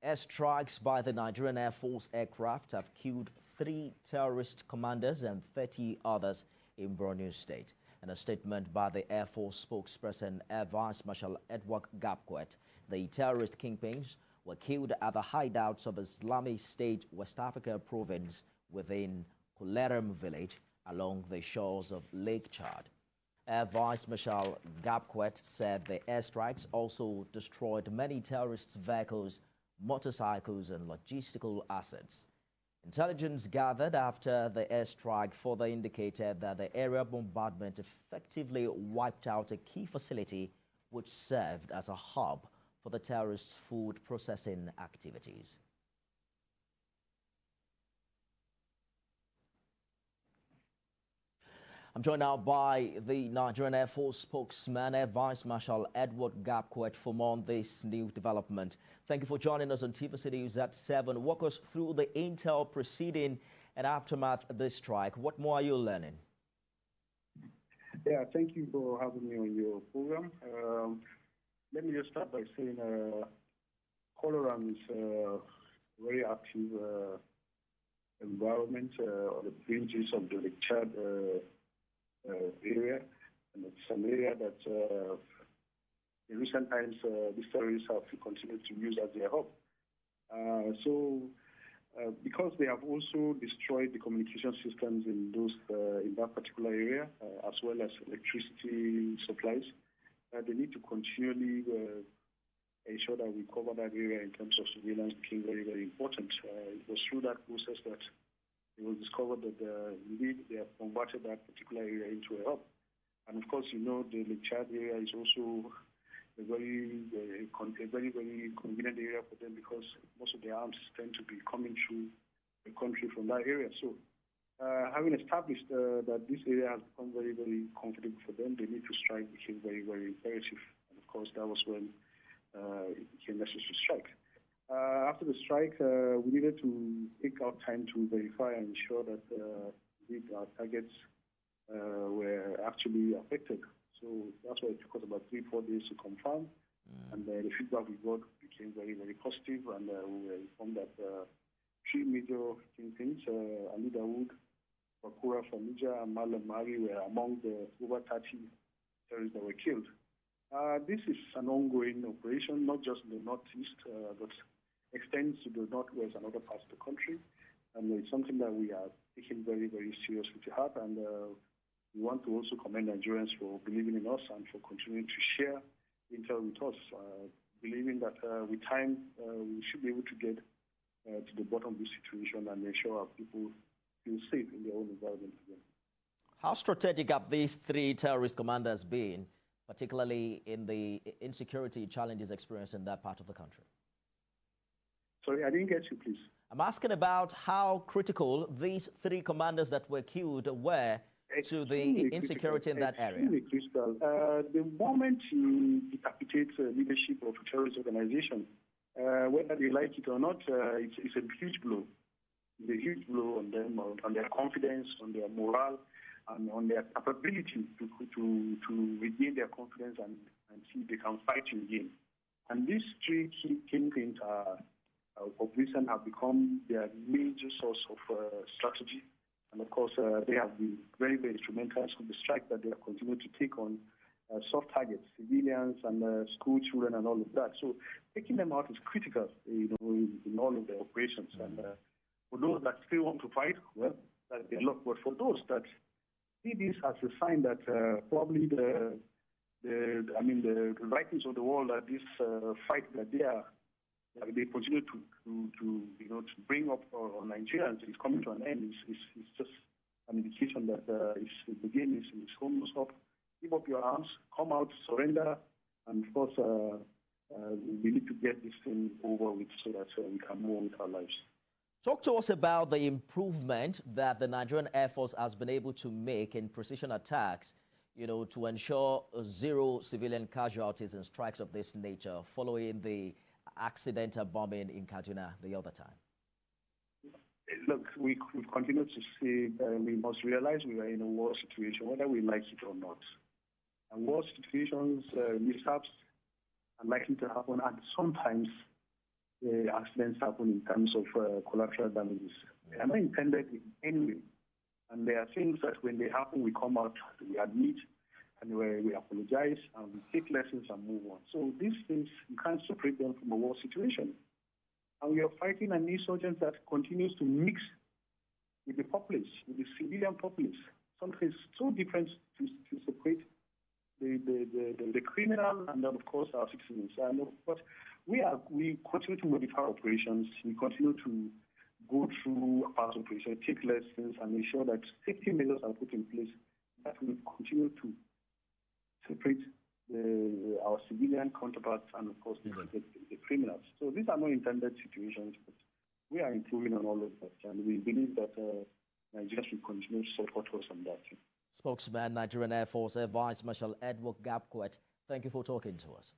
Airstrikes by the Nigerian Air Force aircraft have killed 3 terrorist commanders and 30 others in Borno State. In a statement by the Air Force spokesperson, Air Vice Marshall Edward Gabkwet, the terrorist kingpins were killed at the hideouts of Islamic State, West Africa province within Kolleram village along the shores of Lake Chad. Air Vice Marshall Gabkwet said the airstrikes also destroyed many terrorist vehicles, motorcycles and logistical assets. Intelligence gathered after the airstrike further indicated that the area bombardment effectively wiped out a key facility which served as a hub for the terrorists' food processing activities. I'm joined now by the Nigerian Air Force spokesman, Air Vice Marshall Edward Gabkwet, for more on this new development. Thank you for joining us on TVC News at 7. Walk us through the intel preceding and aftermath of this strike. What more are you learning? Yeah, thank you for having me on your program. Let me just start by saying Kolleram is a very active environment on the fringes of the Lake Chad area, and it's an area that in recent times these terrorists have continued to use as their hub. Because they have also destroyed the communication systems in that particular area, as well as electricity supplies, they need to continually ensure that we cover that area in terms of surveillance became very, very important. It was through that process that it was discovered that indeed they have converted that particular area into a hub. And of course, you know, the Lake Chad area is also a very, very convenient area for them because most of their arms tend to be coming through the country from that area. So having established that this area has become very, very comfortable for them, they need to strike became very, very imperative. And of course, that was when it became necessary to strike. After the strike, we needed to take our time to verify and ensure that our targets were actually affected. So that's why it took us about 3-4 days to confirm. And the feedback we got became very, very positive. And we were informed that 3 major kingpins, Ali Dawood, Bakura from Niger, and Malam Mari were among the over 30 terrorists that were killed. This is an ongoing operation, not just in the northeast, but extends to the northwest and other parts of the country. And it's something that we are taking very, very seriously to heart. And we want to also commend Nigerians for believing in us and for continuing to share intel with us, believing that with time we should be able to get to the bottom of this situation and ensure our people feel safe in their own environment again. How strategic have these 3 terrorist commanders been, particularly in the insecurity challenges experienced in that part of the country? Sorry, I didn't get you, please. I'm asking about how critical these 3 commanders that were killed were to the insecurity in that area. Critical. The moment you decapitate leadership of a terrorist organization, whether they like it or not, it's a huge blow. It's a huge blow on them, on their confidence, on their morale, and on their capability to regain their confidence and see if they can fight you again. And these 3 key kingpins of recent have become their major source of strategy. And of course, they have been very, very instrumental in the strike that they have continued to take on soft targets, civilians and school children and all of that. So taking them out is critical, you know, in all of the operations. And for those that still want to fight, well, that's their luck. But for those that see this as a sign that probably the writings of the world that this fight that they continue to bring up on Nigerians is coming to an end. It's just an indication that the game is almost up. Give up your arms, come out, surrender, and of course we need to get this thing over with so that we can move on with our lives. Talk to us about the improvement that the Nigerian Air Force has been able to make in precision attacks, you know, to ensure 0 civilian casualties in strikes of this nature following the accidental bombing in Kaduna the other time. Look, we've continued to say we must realize we are in a war situation, whether we like it or not. And war situations, mishaps are likely to happen, and sometimes accidents happen in terms of collateral damages. They are not intended in any way. And there are things that when they happen, we come out, we admit, and we apologize, and we take lessons and move on. So these things, you can't separate them from a war situation. And we are fighting an insurgent that continues to mix with the populace, with the civilian populace. Something so different to separate the criminal and then, of course, our citizens. But we continue to modify operations. We continue to go through past operations, take lessons, and ensure that safety measures are put in place that will continue to separate our civilian counterparts and, of course, the criminals. So these are not intended situations, but we are improving on all of that, and we believe that Nigerians will continue to support us on that. Spokesman, Nigerian Air Force Vice Marshall Edward Gabkwet, thank you for talking to us.